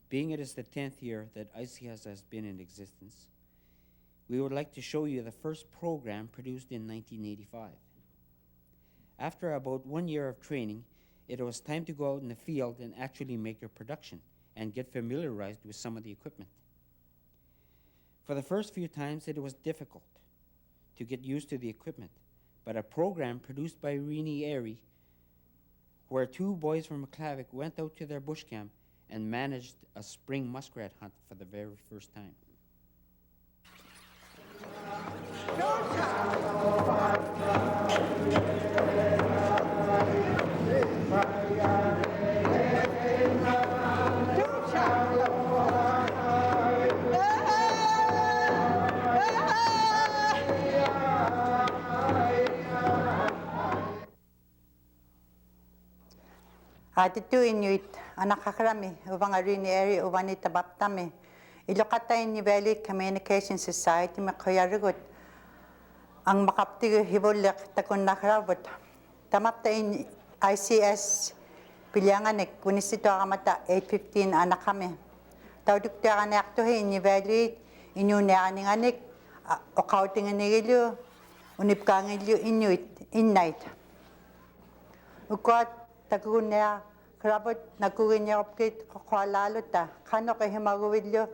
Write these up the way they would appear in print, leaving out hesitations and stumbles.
Being it is the 10th year that ICS has been in existence, we would like to show you the first program produced in 1985. After about 1 year of training, it was time to go out in the field and actually make your production and get familiarized with some of the equipment. For the first few times, it was difficult to get used to the equipment, but a program produced by Rini Airy, where 2 boys from McClavick went out to their bush camp and managed a spring muskrat hunt for the very first time. Atitu Inuit, anakakrami, uvangarini area, uvanita baptami. Ilokata Inuvialuit Communication Society, makoyarugut. Ang makaptigo hibulak takon nakrabot. TAMAPTA in ICS, pilyanganik, kunisito akamata 8:15 anakami. Taudukta kanaktuhi Inuvialuit, inuneaninganik, okautinganigilyo, unipkangilyo Inuit, Inuit. Ukot, tagunya krabot nagunya opkit kwalaluta kano kay himaguwilyo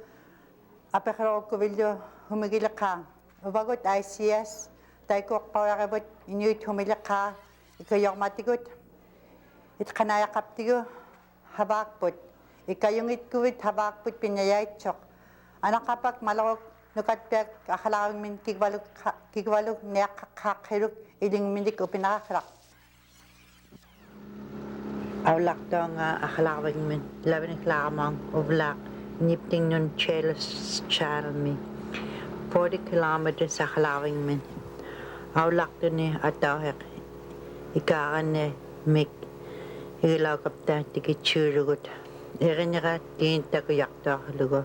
apekro kuwilyo humigilaka ubagot ICS taiko pawakabot Inuit humilaka ikayok matigot itkanaya kaptigo habakput ikayungit kuwit habakput pinayait chok anakapak malawak nukatpek akhalawang min kigwaluk nekakakiruk iling minik upinakakrak. Awlak daw nga akhlawing min, labing klamang ublak, nipting nun chelos charmi. 40 kilometers akhlawing min. Awlak daw ni atawhek, ikakan ni mik, ilaw kapta tikichurugot. Ikan niya ka tinta ko yakta lugo.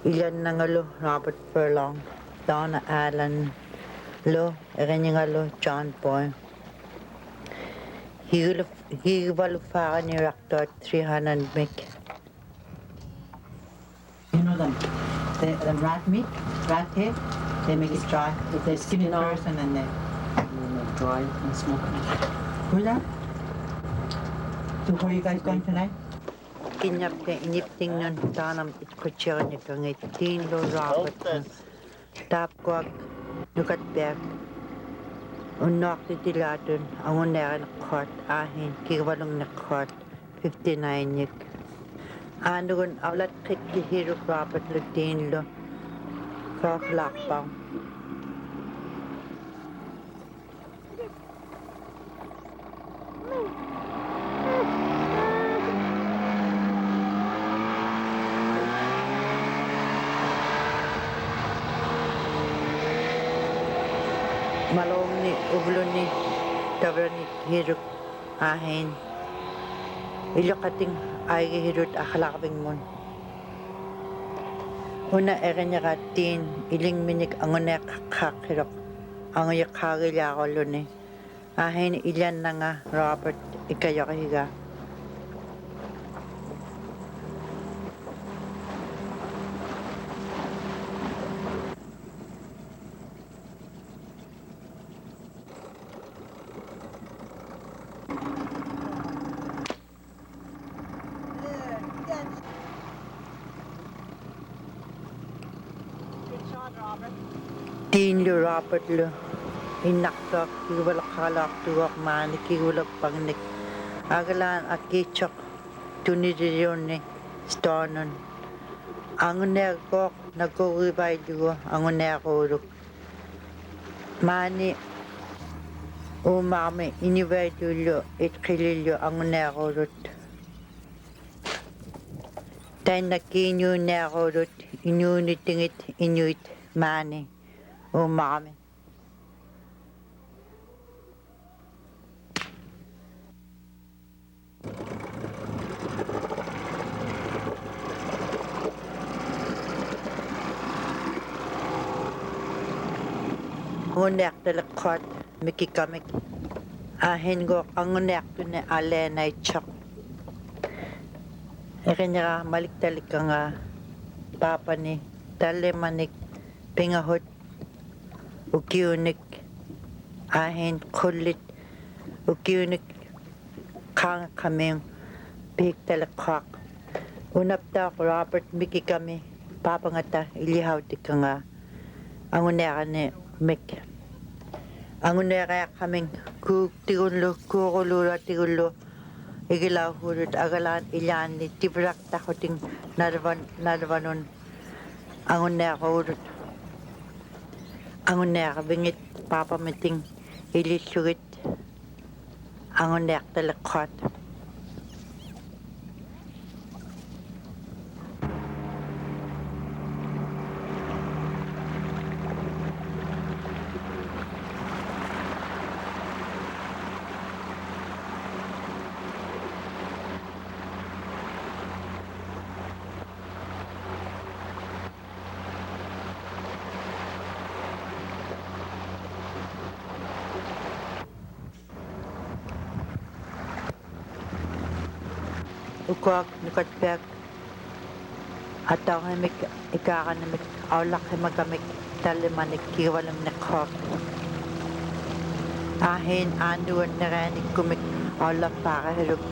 Ilan na nga lo Robert Furlong, Donna Allen, lo, ikan niya nga lo John Boy. He will fire in reactor 300 mic. You know them. The rat meat, rat tail, they make it dry. They skin it first and then they dry and smoke it. Who's that? So where are you guys going tonight? Kinap ka inipting nun tanam itkutsiyo niya kang itin lo Robert. Tap ko ag nukat back. Unok titiladun ang unera na court ahin kigwalong na court 59 yik. Anugun awlat kit kihiro Robert Lutin lo for lakbang. Malong ni ublo ni tabra ni hiruk ahin ilokating ay hirut akhlakbing mon una erenya katin iling minik angone kakirok ang yakagila ko ni ahin ilan na nga Robert ikayakahiga. Tin lo Robert lo inaktak kiwalak halak tuwak mani kiwalak pangnik agalan akichok tunidyon ni stonon anguner kok nagkukibay dugo anguner kuruk mani umami inibay dulo itkililyo anguner kurut tay nakinyo na kurut inunitingit Inuit mani umami. Ngunek telekot mikikamik ahin go ang ngunek tu ne ale na chok Ikinira malik-talik ka nga papa ni talimanik pingahot ukiunik ahin kulit ukiunik kang kaming pik talakak. Unapta ko Robert Mickey kami papangata ilihaw ti ka nga angunera ni Mick. Angunera kaming tigulo igilaw hurut agalan ilan ni tibrak takoting narvanon angunera hurut angunera bingit papa miting ilisurit angunera talakot. Ukuak nukatpek ataw hemik ikakanamik awlak hemagamik talimanik kiwalang nakhok ahin anuan naranik kumik awlak para heluk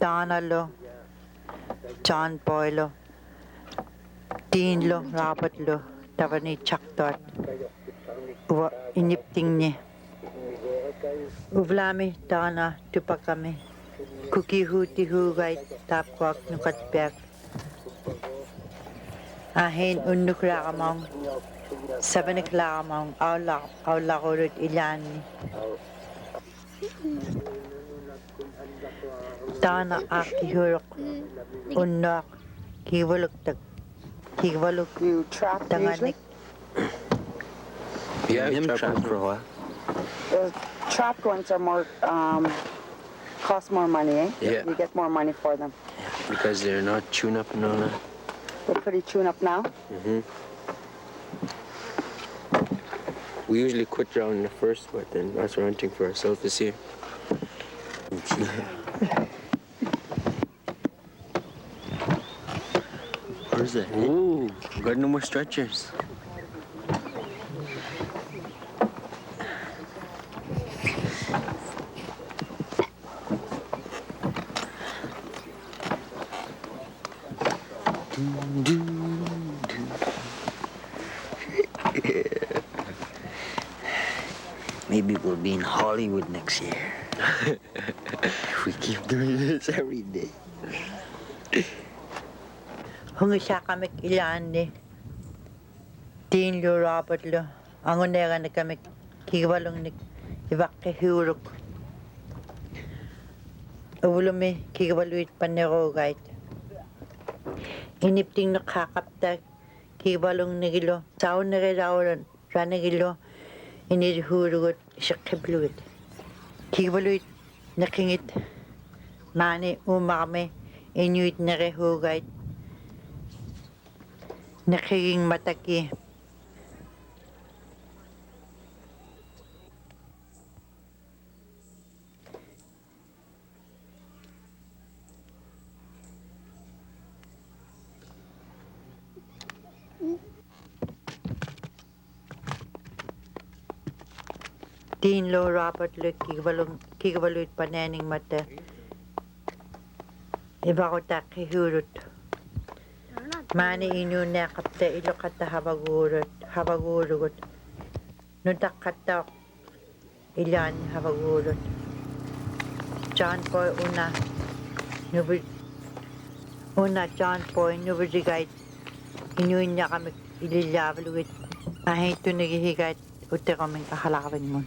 Tanalo, John Boylo, Deanlo, Robertlo, Tavani Chaktot, inipting ni. Uvlami, Dana, Tupakami, Cookie Hooty Hoogay, Tapquak, Nukatpek, Ahin Unukrakamong, 7 o'clock among Aulak Ilani. Tana akihurok unnak kiwaluk You trap usually? Yeah, him trapped for a while. The trapped ones are more, cost more money, eh? Yeah. You get more money for them. Yeah, because they're not tuned up and all that. They're pretty tuned up now. We usually quit around the first, but then us we're hunting for ourselves this year. Where's that? Ooh, got no more stretchers. Maybe we'll be in Hollywood next year. If we keep doing this every day. Hungisya kami ilan ni Dean lo Robert lo. Angunera na kami kiwalong ni Ivakkihuruk. Uvulumi Kivaluit Panerogait. Inipting nakakaptag Kivalung Nigilo. Sound Nagilauran Ranigilo. Inidhurugut Shakibluit. Kivaluit Nakingit. Mani Umame. Inuit Narehogait. Nakiging Mataki. Dean Lo Robert Luke Kivaluit Pananing Mata. Ibakotak Hurut. Mani inu nakapta ilokata habagurut. Nutakata ilan habagurut. John Boy una John Boy nubidigait. Inuin niya kami ililabaluit. Ahito nagihigait uti kaming kahalakawin mo.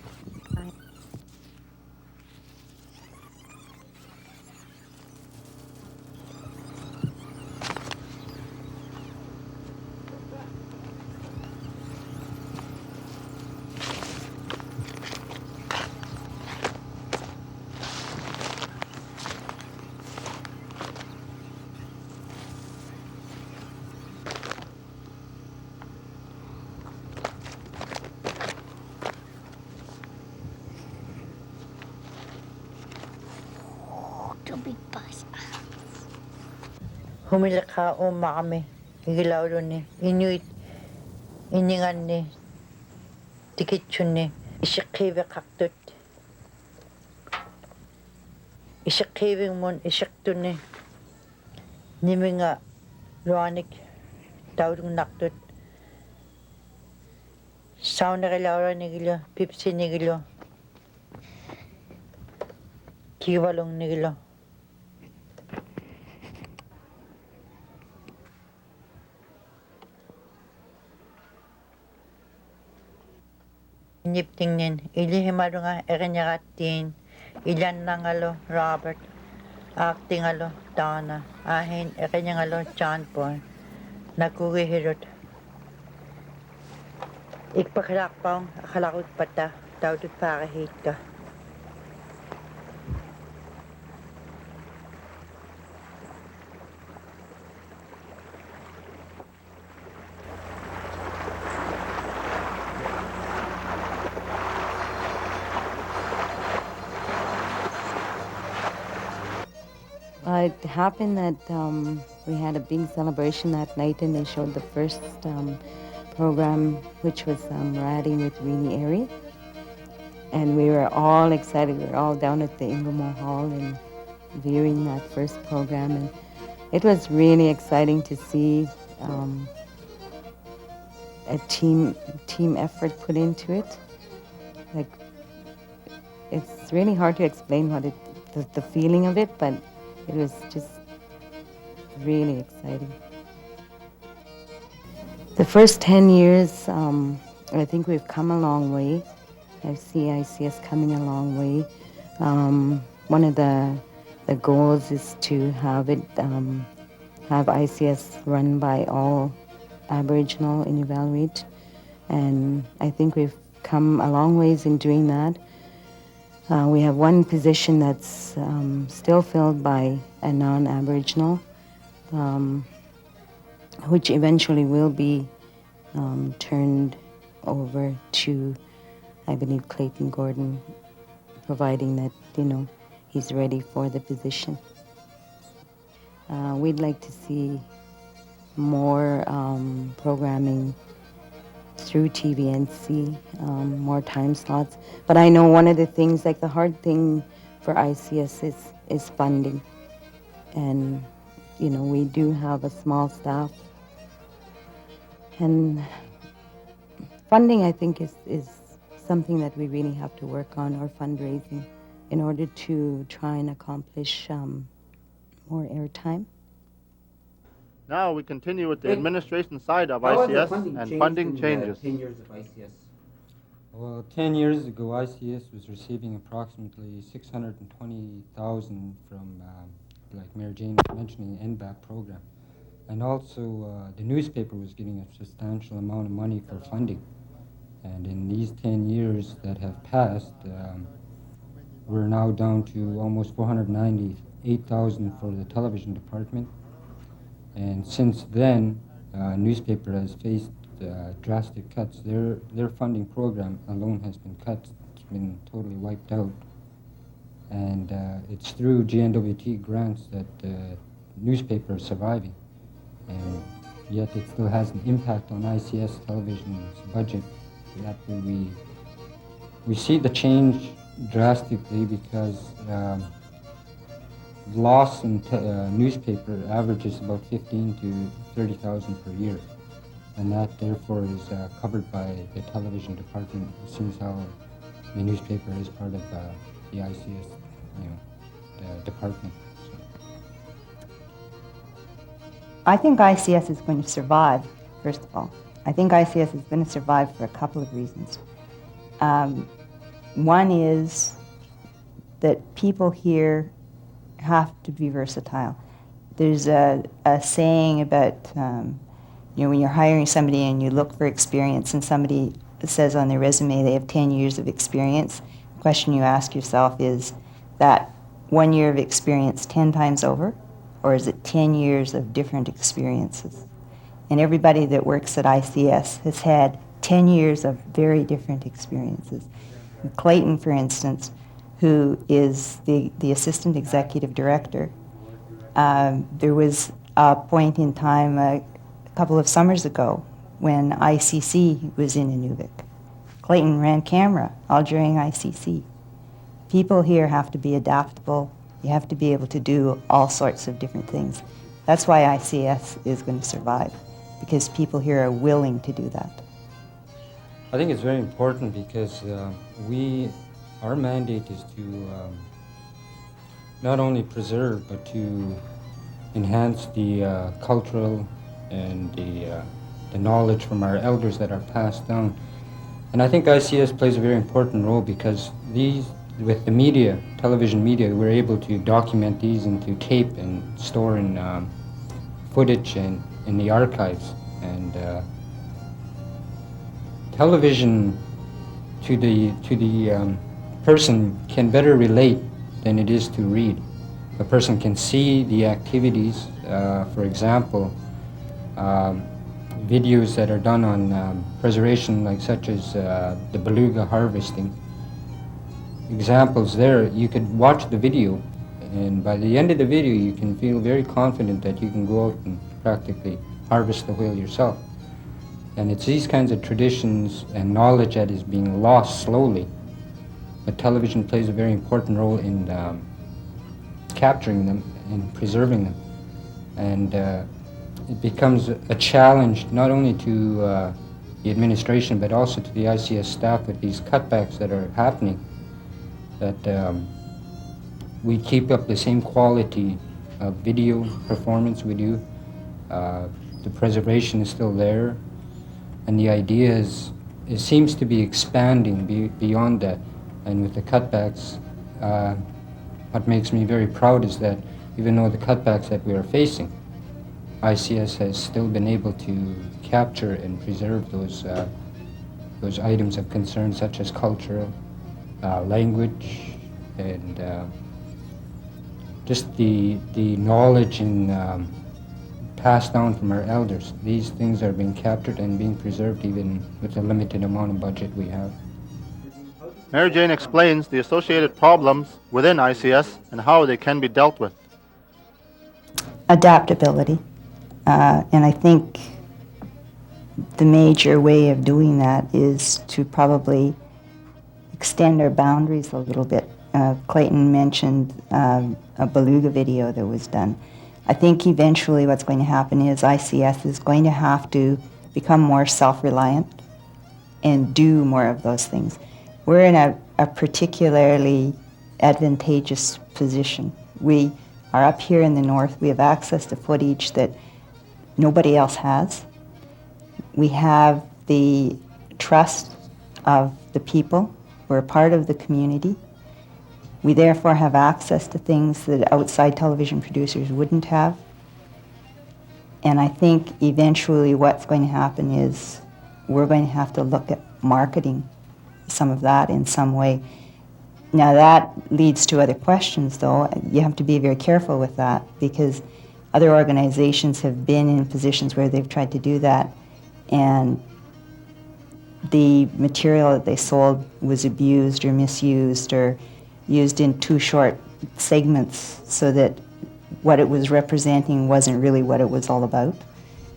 Humilaka kami. Igilaw ni. Inuit. Iningan ni. Tikitsun ni. Isyakiwe kaktut. Isyakiwing mon isyaktu ni. Niminga ruanik. Tawdung naktut. Sound na kilaura ni gilo. Pipsi ni gilo. Kiwalong ni gilo. Niptingnin, ilihimarunga ekenyakatin, ilan nangalo Robert, actingalo Donna, ahin ekenyangalo John Paul, nagkukihirot. Ikpakilakpang akalakot pata, tawdut pakahit ka. It happened that we had a big celebration that night, and they showed the first program, which was Ratting with Weenie Airy. And we were all excited. We were all down at the Inglemoor Hall and viewing that first program. And it was really exciting to see a team effort put into it. Like, it's really hard to explain what the feeling of it, but it was just really exciting. The first 10 years, I think we've come a long way. I see ICS coming a long way. One of the goals is to have ICS run by all Aboriginal Inuvialuit, and I think we've come a long ways in doing that. We have one position that's still filled by a non-Aboriginal, which eventually will be turned over to, I believe, Clayton Gordon, providing that, he's ready for the position. We'd like to see more programming through TVNC, more time slots. But I know one of the things, like the hard thing for ICS is funding. And, we do have a small staff. And funding, I think, is something that we really have to work on, or fundraising, in order to try and accomplish more airtime. Now we continue with the administration side of ICS and funding changes. 10 years of ICS. Well, 10 years ago, ICS was receiving approximately $620,000 from, like Mayor Jane was mentioning, the NBAP program. And also, the newspaper was getting a substantial amount of money for funding. And in these 10 years that have passed, we're now down to almost $498,000 for the television department. And since then, newspaper has faced drastic cuts. Their funding program alone has been cut. It's been totally wiped out. And it's through GNWT grants that the newspaper is surviving. And yet it still has an impact on ICS television's budget. That we see the change drastically because loss in newspaper averages about 15 to 30,000 per year, and that therefore is covered by the television department. Since how the newspaper is part of the ICS, the department. So. I think ICS is going to survive. First of all, I think ICS is going to survive for a couple of reasons. One is that people here have to be versatile. There's a saying about, when you're hiring somebody and you look for experience and somebody says on their resume they have 10 years of experience, the question you ask yourself is that 1 year of experience 10 times over, or is it 10 years of different experiences? And everybody that works at ICS has had 10 years of very different experiences. Clayton, for instance, who is the assistant executive director, there was a point in time a couple of summers ago when ICC was in Inuvik. Clayton ran camera all during ICC. People here have to be adaptable. You have to be able to do all sorts of different things. That's why ICS is going to survive, because people here are willing to do that. I think it's very important because our mandate is to not only preserve but to enhance the cultural and the knowledge from our elders that are passed down. And I think ICS plays a very important role because with the media, television media, we're able to document these into tape and store in footage and in the archives. And television to the person can better relate than it is to read. A person can see the activities, for example, videos that are done on preservation, like such as the beluga harvesting. Examples there, you could watch the video, and by the end of the video you can feel very confident that you can go out and practically harvest the whale yourself. And it's these kinds of traditions and knowledge that is being lost slowly. But television plays a very important role in capturing them and preserving them. And it becomes a challenge not only to the administration but also to the ICS staff with these cutbacks that are happening, that we keep up the same quality of video performance we do. The preservation is still there, and the idea is, it seems to be expanding beyond that. And with the cutbacks, what makes me very proud is that even though the cutbacks that we are facing, ICS has still been able to capture and preserve those items of concern, such as cultural, language, and just the knowledge and passed down from our elders. These things are being captured and being preserved even with the limited amount of budget we have. Mary Jane explains the associated problems within ICS and how they can be dealt with. Adaptability. And I think the major way of doing that is to probably extend our boundaries a little bit. Clayton mentioned a beluga video that was done. I think eventually what's going to happen is ICS is going to have to become more self-reliant and do more of those things. We're in a particularly advantageous position. We are up here in the north. We have access to footage that nobody else has. We have the trust of the people. We're a part of the community. We therefore have access to things that outside television producers wouldn't have. And I think eventually what's going to happen is we're going to have to look at marketing some of that in some way. Now that leads to other questions though. You have to be very careful with that because other organizations have been in positions where they've tried to do that and the material that they sold was abused or misused or used in too short segments so that what it was representing wasn't really what it was all about.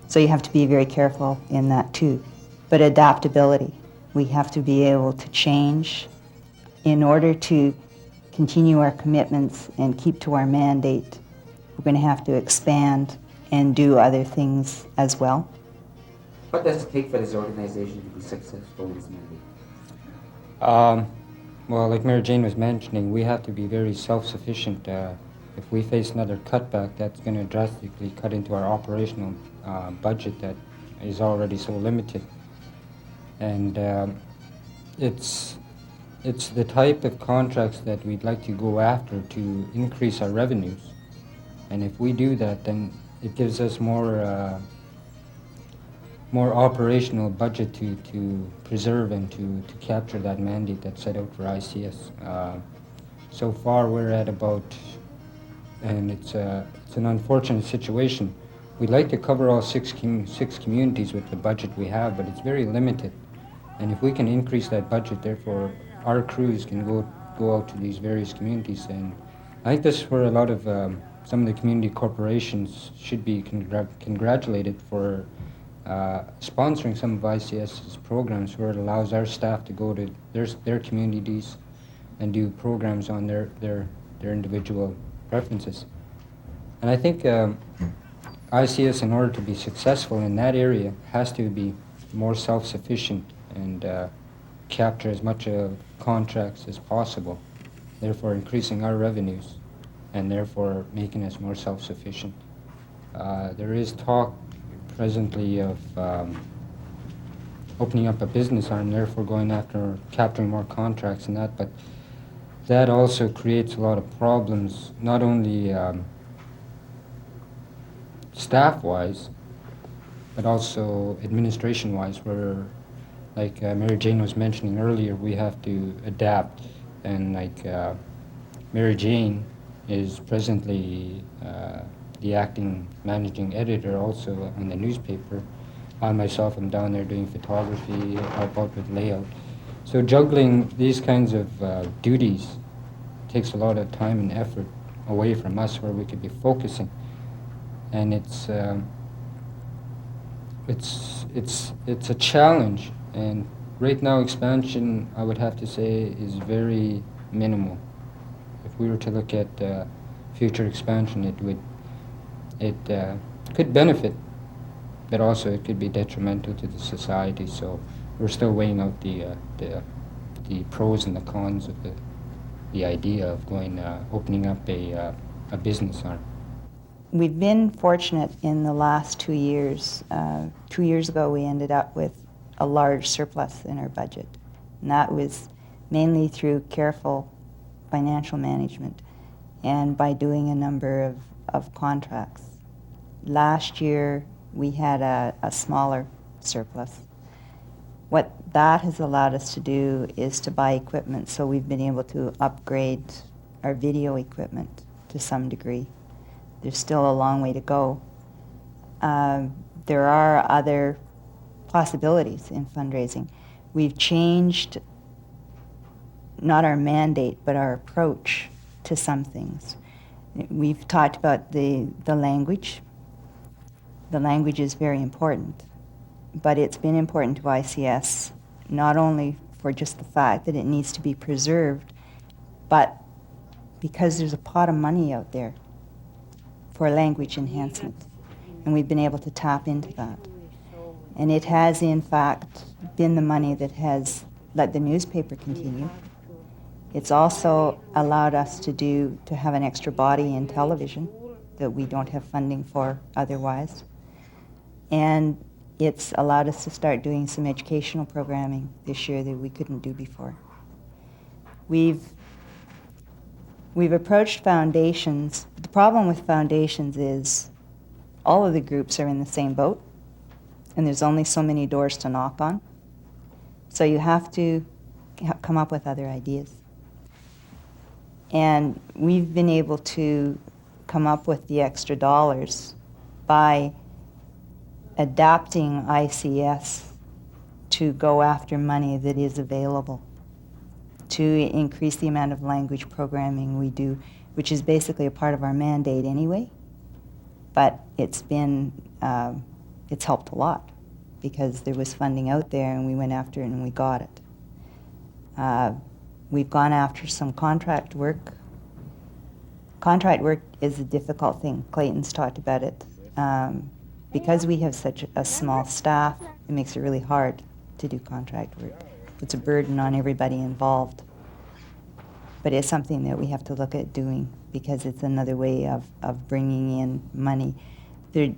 So you have to be very careful in that too. But adaptability, we have to be able to change in order to continue our commitments and keep to our mandate. We're going to have to expand and do other things as well. What does it take for this organization to be successful in this mandate? Well, like Mary Jane was mentioning, we have to be very self-sufficient. If we face another cutback, that's going to drastically cut into our operational budget that is already so limited. And it's the type of contracts that we'd like to go after to increase our revenues. And if we do that, then it gives us more operational budget to preserve and to capture that mandate that's set out for ICS. So far we're at about, and it's an unfortunate situation. We'd like to cover all six communities with the budget we have, but it's very limited. And if we can increase that budget, therefore our crews can go out to these various communities. And I think this is where a lot of some of the community corporations should be congratulated for sponsoring some of ICS's programs where it allows our staff to go to their communities and do programs on their individual preferences. And I think ICS, in order to be successful in that area, has to be more self-sufficient and capture as much of contracts as possible, therefore increasing our revenues and therefore making us more self-sufficient. There is talk presently of opening up a business arm, therefore going after capturing more contracts and that, but that also creates a lot of problems, not only staff-wise, but also administration-wise, where, like Mary Jane was mentioning earlier, we have to adapt, and like Mary Jane is presently the acting managing editor also on the newspaper. I myself am down there doing photography, help out with layout. So juggling these kinds of duties takes a lot of time and effort away from us where we could be focusing. And it's a challenge. And right now expansion, I would have to say, is very minimal. If we were to look at future expansion, it could benefit, but also it could be detrimental to the society. So we're still weighing out the pros and the cons of the idea of opening up a business arm. We've been fortunate in the last 2 years. 2 years ago we ended up with a large surplus in our budget, and that was mainly through careful financial management and by doing a number of contracts. Last year we had a smaller surplus. What that has allowed us to do is to buy equipment, so we've been able to upgrade our video equipment to some degree. There's still a long way to go. There are other possibilities in fundraising. We've changed not our mandate, but our approach to some things. We've talked about the language. The language is very important, but it's been important to ICS not only for just the fact that it needs to be preserved, but because there's a pot of money out there for language enhancement, and we've been able to tap into that. And it has, in fact, been the money that has let the newspaper continue. It's also allowed us to have an extra body in television that we don't have funding for otherwise. And it's allowed us to start doing some educational programming this year that we couldn't do before. We've approached foundations. The problem with foundations is all of the groups are in the same boat, and there's only so many doors to knock on. So you have to come up with other ideas. And we've been able to come up with the extra dollars by adapting ICS to go after money that is available, to increase the amount of language programming we do, which is basically a part of our mandate anyway. But it's been, it's helped a lot because there was funding out there and we went after it and we got it. We've gone after some contract work. Contract work is a difficult thing. Clayton's talked about it. Because we have such a small staff, it makes it really hard to do contract work. It's a burden on everybody involved. But it's something that we have to look at doing because it's another way of bringing in money. There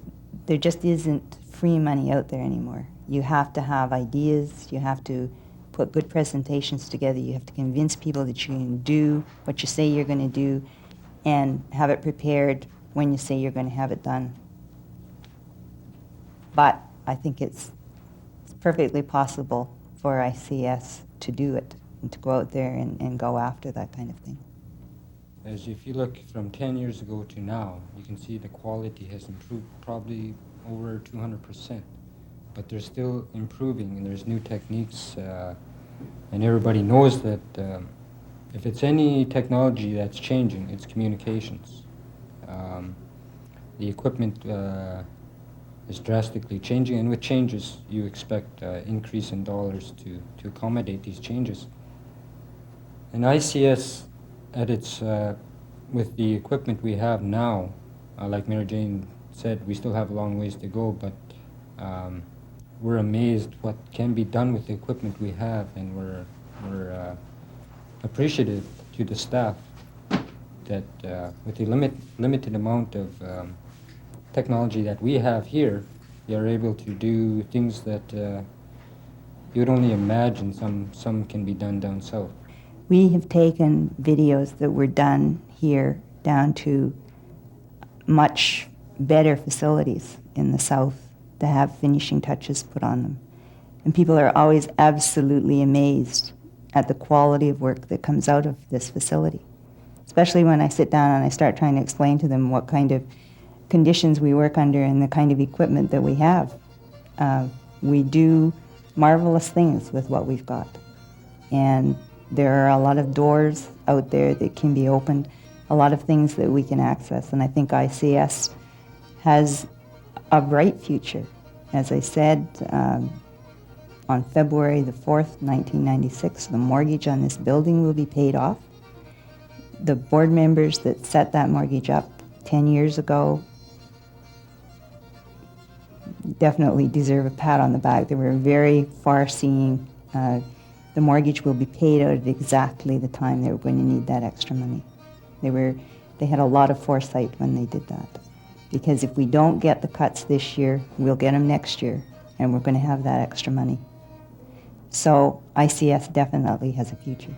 just isn't free money out there anymore. You have to have ideas, you have to put good presentations together, you have to convince people that you can do what you say you're going to do and have it prepared when you say you're going to have it done. But I think it's perfectly possible for ICS to do it and to go out there and go after that kind of thing. As if you look from 10 years ago to now, you can see the quality has improved probably over 200%. But they're still improving, and there's new techniques, and everybody knows that if it's any technology that's changing, it's communications. The equipment is drastically changing, and with changes, you expect increase in dollars to accommodate these changes. And ICS, at its with the equipment we have now, like Mary Jane said, we still have a long ways to go, but we're amazed what can be done with the equipment we have, and we're appreciative to the staff that with the limited amount of technology that we have here, they are able to do things that you would only imagine some can be done down south. We have taken videos that were done here down to much better facilities in the south to have finishing touches put on them. And people are always absolutely amazed at the quality of work that comes out of this facility, especially when I sit down and I start trying to explain to them what kind of conditions we work under and the kind of equipment that we have. We do marvelous things with what we've got. And there are a lot of doors out there that can be opened, a lot of things that we can access, and I think ICS has a bright future. As I said, on February the 4th, 1996, the mortgage on this building will be paid off. The board members that set that mortgage up 10 years ago definitely deserve a pat on the back. They were very far-seeing. The mortgage will be paid out at exactly the time they were going to need that extra money. They had a lot of foresight when they did that. Because if we don't get the cuts this year, we'll get them next year, and we're going to have that extra money. So ICS definitely has a future.